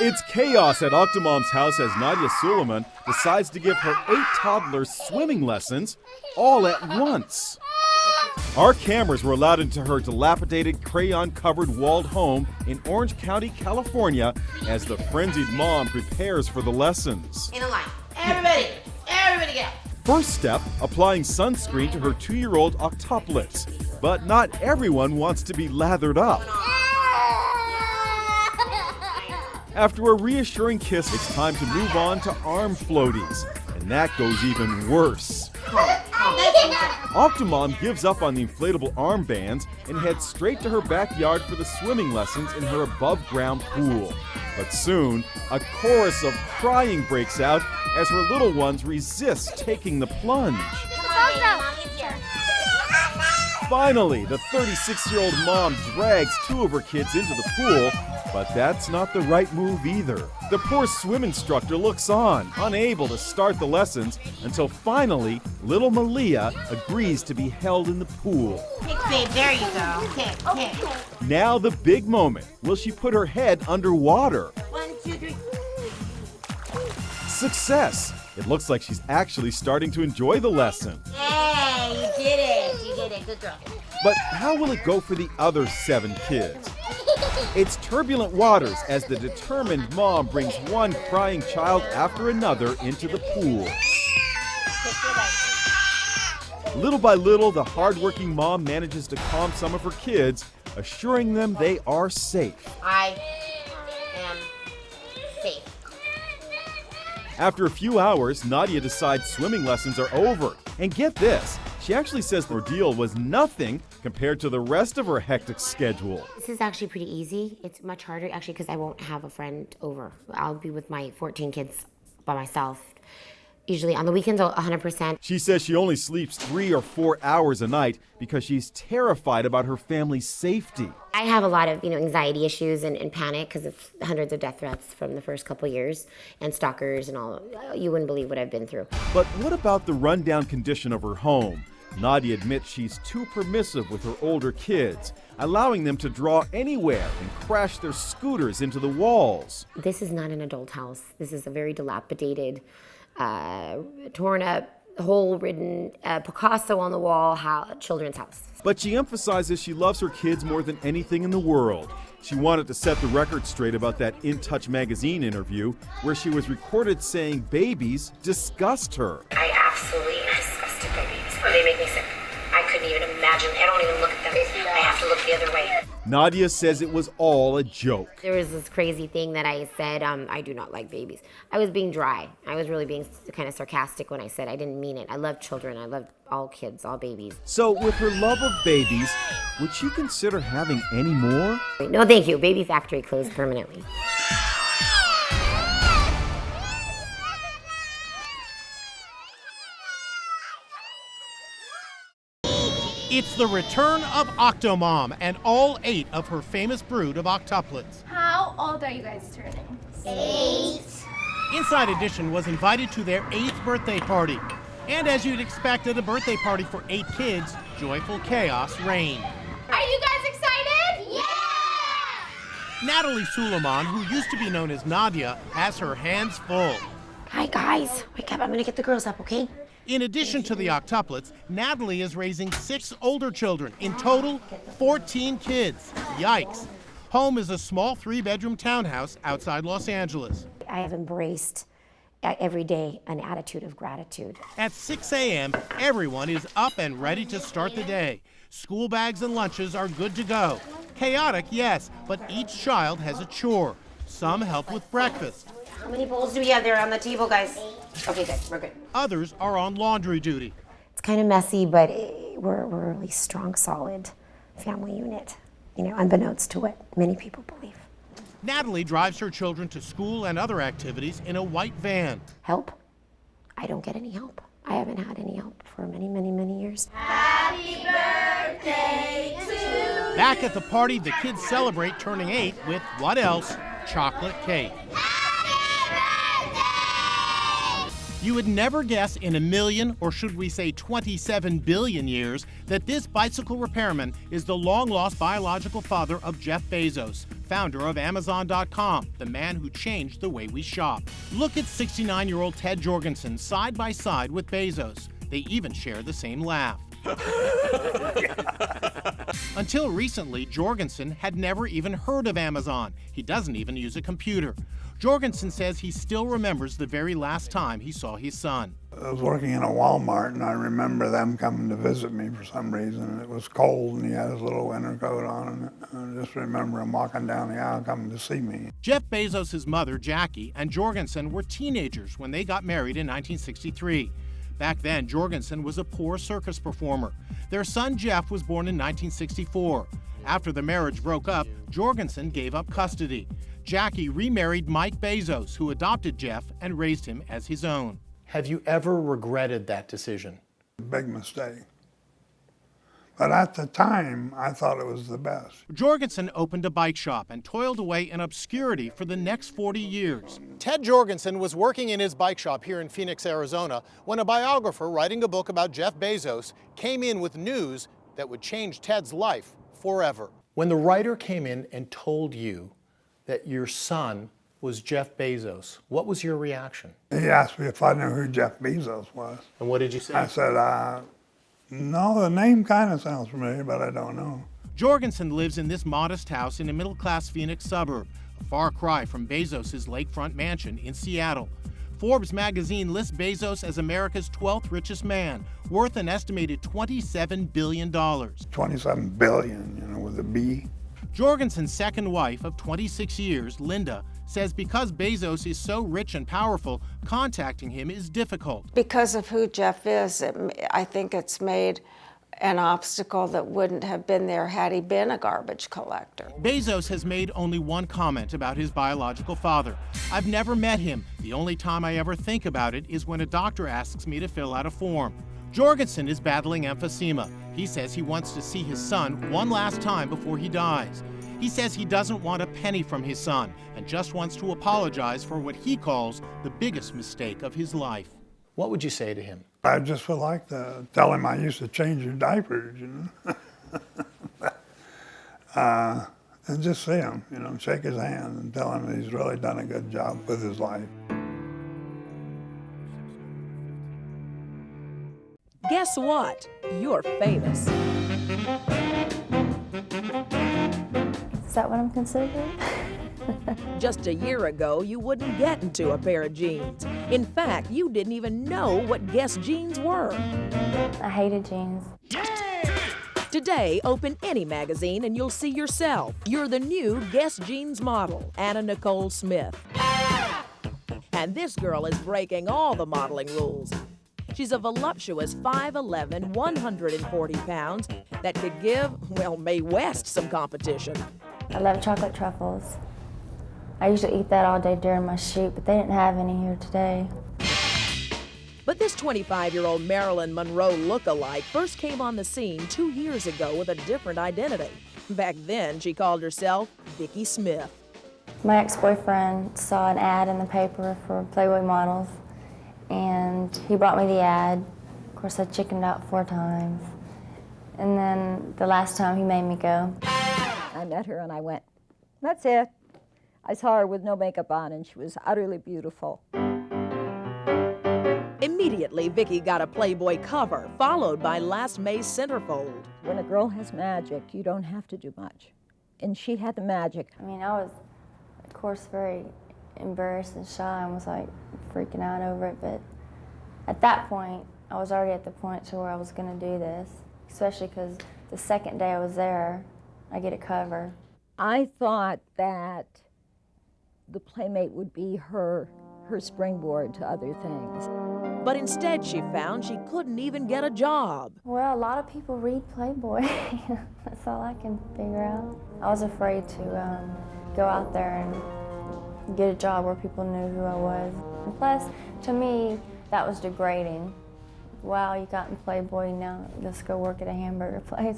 It's chaos at Octomom's house as Nadya Suleman decides to give her 8 toddlers swimming lessons all at once. Our cameras were allowed into her dilapidated, crayon-covered walled home in Orange County, California, as the frenzied mom prepares for the lessons. In a line. Everybody get out. First step, applying sunscreen to her 2-year-old Octuplets. But not everyone wants to be lathered up. After a reassuring kiss, it's time to move on to arm floaties. And that goes even worse. Octomom gives up on the inflatable armbands and heads straight to her backyard for the swimming lessons in her above-ground pool. But soon, a chorus of crying breaks out as her little ones resist taking the plunge. Finally, the 36-year-old mom drags 2 of her kids into the pool, but that's not the right move either. The poor swim instructor looks on, unable to start the lessons, until finally, little Malia agrees to be held in the pool. Kick, babe, there you go. Kick. Now the big moment. Will she put her head underwater? 1, 2, 3. Success! It looks like she's actually starting to enjoy the lesson. Hey, you did it. Good girl. But how will it go for the other 7 kids? It's turbulent waters as the determined mom brings one crying child after another into the pool. Little by little, the hardworking mom manages to calm some of her kids, assuring them they are safe. I am safe. After a few hours, Nadya decides swimming lessons are over. And get this, she actually says the ordeal was nothing compared to the rest of her hectic schedule. This is actually pretty easy. It's much harder actually because I won't have a friend over. I'll be with my 14 kids by myself. Usually on the weekends, 100%. She says she only sleeps 3 or 4 hours a night because she's terrified about her family's safety. I have a lot of, anxiety issues and panic because of hundreds of death threats from the first couple years and stalkers and all. You wouldn't believe what I've been through. But what about the rundown condition of her home? Nadya admits she's too permissive with her older kids, allowing them to draw anywhere and crash their scooters into the walls. This is not an adult house. This is a very dilapidated, torn up, hole-ridden, Picasso on the wall children's house. But she emphasizes she loves her kids more than anything in the world. She wanted to set the record straight about that In Touch magazine interview where she was recorded saying babies disgust her. I absolutely disgusted babies. They make me sick. I couldn't even imagine. I don't even look at them. I have to look the other way. Nadya says it was all a joke. There was this crazy thing that I said, I do not like babies. I was being dry. I was really being kind of sarcastic when I said I didn't mean it. I love children. I love all kids, all babies. So with her love of babies, would she consider having any more? No, thank you. Baby factory closed permanently. It's the return of Octomom and all 8 of her famous brood of octuplets. How old are you guys turning? 8. Inside Edition was invited to their 8th birthday party. And as you'd expect at a birthday party for 8 kids, joyful chaos reigned. Are you guys excited? Yeah! Nadya Suleman, who used to be known as Nadya, has her hands full. Hi, guys. Wake up. I'm going to get the girls up, okay? In addition to the octuplets, Nadya is raising 6 older children. In total, 14 kids. Yikes. Home is a small 3-bedroom townhouse outside Los Angeles. I have embraced every day an attitude of gratitude. At 6 a.m., everyone is up and ready to start the day. School bags and lunches are good to go. Chaotic, yes, but each child has a chore. Some help with breakfast. How many bowls do we have there on the table, guys? Okay, good. We're good. Others are on laundry duty. It's kind of messy, but we're a really strong, solid family unit, unbeknownst to what many people believe. Nadya drives her children to school and other activities in a white van. Help? I don't get any help. I haven't had any help for many, many, many years. Happy birthday to you! Back at the party, the kids celebrate turning 8 with what else? Chocolate cake. You would never guess in a million, or should we say 27 billion years, that this bicycle repairman is the long-lost biological father of Jeff Bezos, founder of Amazon.com, the man who changed the way we shop. Look at 69-year-old Ted Jorgensen side by side with Bezos. They even share the same laugh. Until recently, Jorgensen had never even heard of Amazon. He doesn't even use a computer. Jorgensen says he still remembers the very last time he saw his son. I was working in a Walmart, and I remember them coming to visit me for some reason. It was cold, and he had his little winter coat on, and I just remember him walking down the aisle coming to see me. Jeff Bezos' mother, Jackie, and Jorgensen were teenagers when they got married in 1963. Back then, Jorgensen was a poor circus performer. Their son, Jeff, was born in 1964. After the marriage broke up, Jorgensen gave up custody. Jackie remarried Mike Bezos, who adopted Jeff and raised him as his own. Have you ever regretted that decision? Big mistake. But at the time, I thought it was the best. Jorgensen opened a bike shop and toiled away in obscurity for the next 40 years. Ted Jorgensen was working in his bike shop here in Phoenix, Arizona, when a biographer writing a book about Jeff Bezos came in with news that would change Ted's life forever. When the writer came in and told you that your son was Jeff Bezos, what was your reaction? He asked me if I knew who Jeff Bezos was. And what did you say? I said, no, the name kind of sounds familiar, but I don't know. Jorgensen lives in this modest house in a middle-class Phoenix suburb, a far cry from Bezos' lakefront mansion in Seattle. Forbes magazine lists Bezos as America's 12th richest man, worth an estimated $27 billion. 27 billion, with a B. Jorgensen's second wife of 26 years, Linda, says because Bezos is so rich and powerful, contacting him is difficult. Because of who Jeff is, I think it's made an obstacle that wouldn't have been there had he been a garbage collector. Bezos has made only one comment about his biological father. I've never met him. The only time I ever think about it is when a doctor asks me to fill out a form. Jorgensen is battling emphysema. He says he wants to see his son one last time before he dies. He says he doesn't want a penny from his son and just wants to apologize for what he calls the biggest mistake of his life. What would you say to him? I just would like to tell him I used to change your diapers, and just see him, shake his hand and tell him he's really done a good job with his life. Guess what? You're famous. Is that what I'm considered? Just a year ago, you wouldn't get into a pair of jeans. In fact, you didn't even know what Guess jeans were. I hated jeans. Today, open any magazine and you'll see yourself. You're the new Guess jeans model, Anna Nicole Smith. And this girl is breaking all the modeling rules. She's a voluptuous 5'11", 140 pounds that could give, Mae West some competition. I love chocolate truffles. I used to eat that all day during my shoot, but they didn't have any here today. But this 25-year-old Marilyn Monroe look-alike first came on the scene 2 years ago with a different identity. Back then, she called herself Vicki Smith. My ex-boyfriend saw an ad in the paper for Playboy models, and he brought me the ad. Of course, I chickened out 4 times. And then the last time he made me go. I met her and I went, that's it. I saw her with no makeup on and she was utterly beautiful. Immediately, Vicki got a Playboy cover, followed by last May's centerfold. When a girl has magic, you don't have to do much. And she had the magic. I mean, I was, of course, very embarrassed and shy and was like freaking out over it, but at that point, I was already at the point to where I was gonna do this, especially because the second day I was there, I get a cover. I thought that the Playmate would be her springboard to other things. But instead, she found she couldn't even get a job. Well, a lot of people read Playboy. That's all I can figure out. I was afraid to go out there and get a job where people knew who I was. And plus, to me, that was degrading. Wow, you got in Playboy, now let's go work at a hamburger place.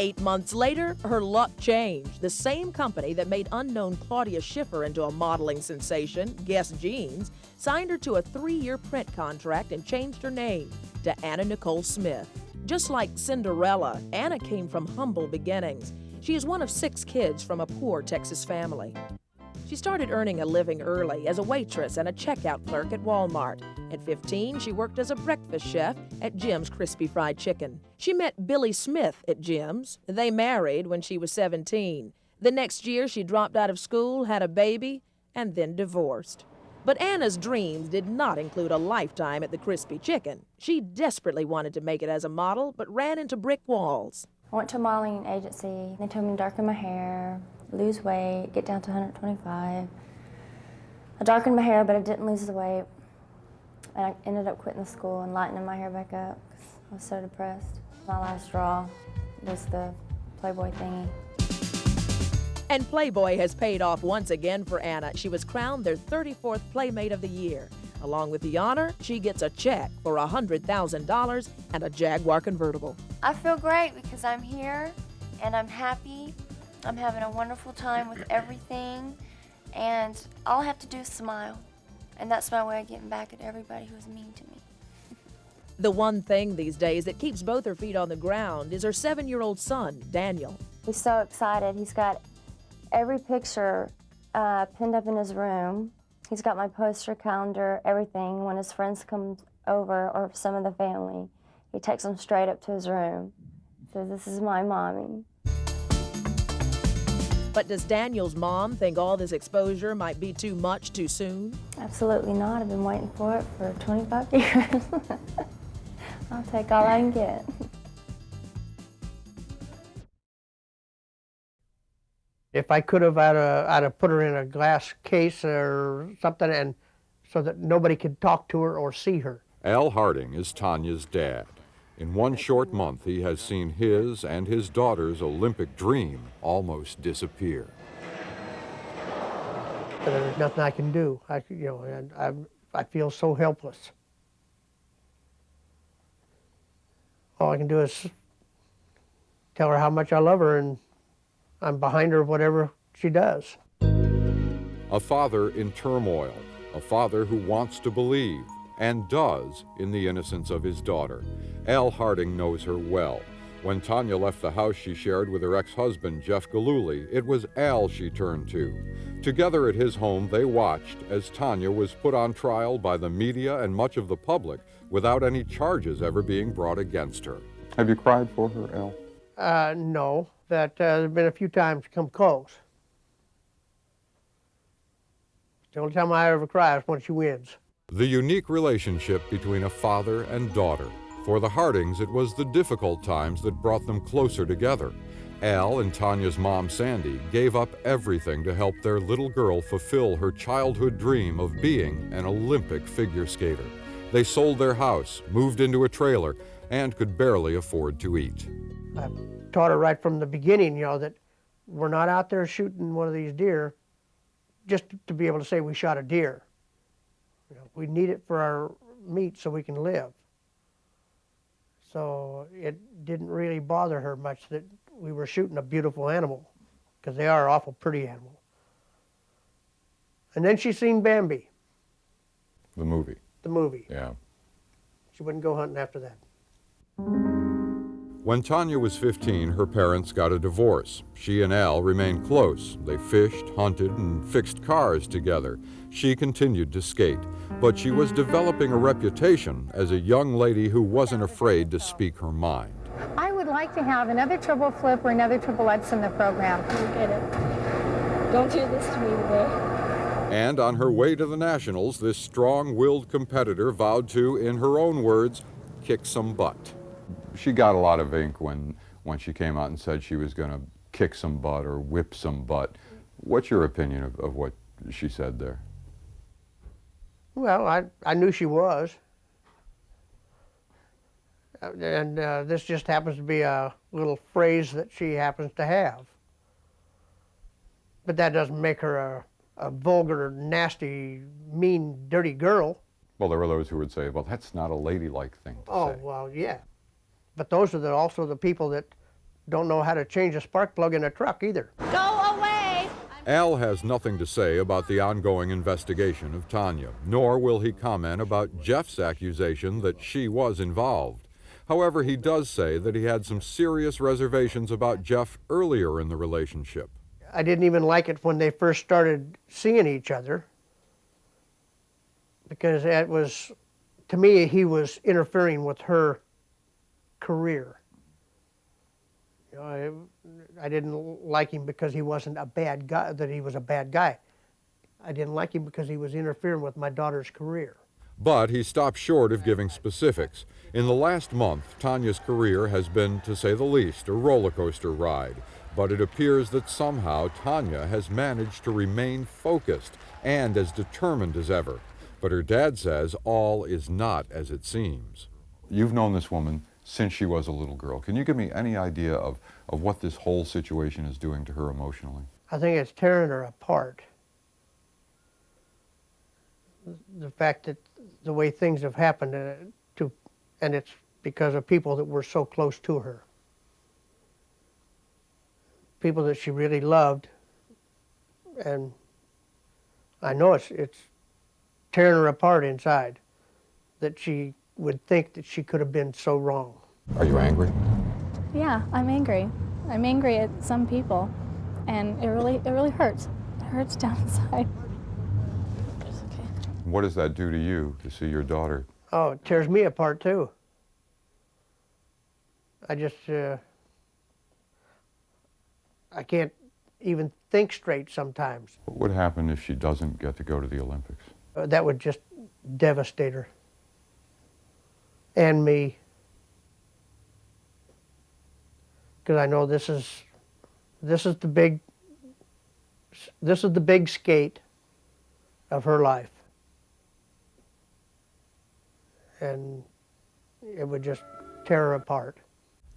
8 months later, her luck changed. The same company that made unknown Claudia Schiffer into a modeling sensation, Guess Jeans, signed her to a 3-year print contract and changed her name to Anna Nicole Smith. Just like Cinderella, Anna came from humble beginnings. She is one of 6 kids from a poor Texas family. She started earning a living early as a waitress and a checkout clerk at Walmart. At 15, she worked as a breakfast chef at Jim's Crispy Fried Chicken. She met Billy Smith at Jim's. They married when she was 17. The next year, she dropped out of school, had a baby, and then divorced. But Anna's dreams did not include a lifetime at the Crispy Chicken. She desperately wanted to make it as a model, but ran into brick walls. I went to a modeling agency. They told me to darken my hair, lose weight, get down to 125. I darkened my hair, but I didn't lose the weight. And I ended up quitting the school and lightening my hair back up because I was so depressed. My last straw was the Playboy thingy. And Playboy has paid off once again for Anna. She was crowned their 34th Playmate of the Year. Along with the honor, she gets a check for $100,000 and a Jaguar convertible. I feel great because I'm here and I'm happy. I'm having a wonderful time with everything, and all I have to do is smile. And that's my way of getting back at everybody who was mean to me. The one thing these days that keeps both her feet on the ground is her 7-year-old son, Daniel. He's so excited. He's got every picture pinned up in his room. He's got my poster, calendar, everything. When his friends come over, or some of the family, he takes them straight up to his room. Says, "This is my mommy." But does Daniel's mom think all this exposure might be too much too soon? Absolutely not. I've been waiting for it for 25 years. I'll take all I can get. If I could have, I'd have put her in a glass case or something, and so that nobody could talk to her or see her. Al Harding is Tonya's dad. In one short month, he has seen his and his daughter's Olympic dream almost disappear. But there's nothing I can do. I feel so helpless. All I can do is tell her how much I love her, and I'm behind her whatever she does. A father in turmoil, a father who wants to believe and does in the innocence of his daughter. Al Harding knows her well. When Tonya left the house she shared with her ex-husband, Jeff Gillooly, it was Al she turned to. Together at his home, they watched as Tonya was put on trial by the media and much of the public without any charges ever being brought against her. Have you cried for her, Al? No. That there's been a few times come close. The only time I ever cry is when she wins. The unique relationship between a father and daughter. For the Hardings, it was the difficult times that brought them closer together. Al and Tonya's mom, Sandy, gave up everything to help their little girl fulfill her childhood dream of being an Olympic figure skater. They sold their house, moved into a trailer, and could barely afford to eat. I taught her right from the beginning, that we're not out there shooting one of these deer just to be able to say we shot a deer. We need it for our meat so we can live. So it didn't really bother her much that we were shooting a beautiful animal, because they are an awful pretty animal. And then she seen Bambi. The movie. The movie. Yeah. She wouldn't go hunting after that. When Tonya was 15, her parents got a divorce. She and Al remained close. They fished, hunted, and fixed cars together. She continued to skate, but she was developing a reputation as a young lady who wasn't afraid to speak her mind. I would like to have another triple flip or another triple X in the program. You get it. Don't do this to me today. And on her way to the Nationals, this strong-willed competitor vowed to, in her own words, kick some butt. She got a lot of ink when she came out and said she was going to kick some butt or whip some butt. What's your opinion of what she said there? Well, I knew she was. And this just happens to be a little phrase that she happens to have. But that doesn't make her a vulgar, nasty, mean, dirty girl. Well, there were those who would say, well, that's not a ladylike thing to say. Oh, well, yeah. But those are also the people that don't know how to change a spark plug in a truck either. Go away! Al has nothing to say about the ongoing investigation of Tonya, nor will he comment about Jeff's accusation that she was involved. However, he does say that he had some serious reservations about Jeff earlier in the relationship. I didn't even like it when they first started seeing each other, because it was, to me, he was interfering with her career. You know, I didn't like him because he wasn't a bad guy, that he was a bad guy. I didn't like him because he was interfering with my daughter's career. But he stopped short of giving specifics. In the last month, Tonya's career has been, to say the least, a roller coaster ride. But it appears that somehow Tonya has managed to remain focused and as determined as ever. But her dad says all is not as it seems. You've known this woman since she was a little girl. Can you give me any idea of what this whole situation is doing to her emotionally? I think it's tearing her apart. The fact that the way things have happened, and it's because of people that were so close to her. People that she really loved, and I know it's tearing her apart inside, that she would think that she could have been so wrong. Are you angry? Yeah, I'm angry. I'm angry at some people, and it really hurts. It hurts down inside. What does that do to you to see your daughter? Oh, it tears me apart too. I just, I can't even think straight sometimes. What would happen if she doesn't get to go to the Olympics? That would just devastate her. And me. Because I know this is the big skate of her life. And it would just tear her apart.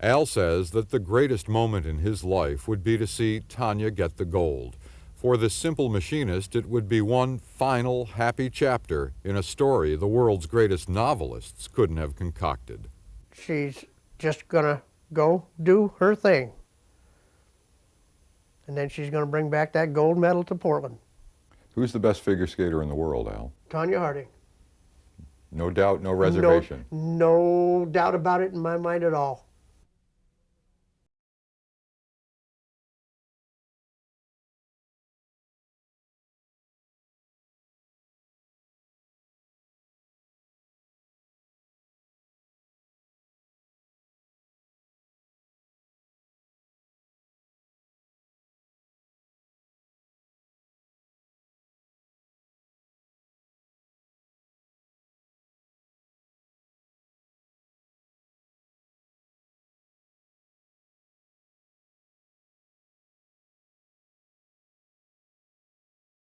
Al says that the greatest moment in his life would be to see Tonya get the gold. For the simple machinist, it would be one final happy chapter in a story the world's greatest novelists couldn't have concocted. She's just gonna go do her thing. And then she's gonna bring back that gold medal to Portland. Who's the best figure skater in the world, Al? Tonya Harding. No doubt, no reservation. No doubt about it in my mind at all.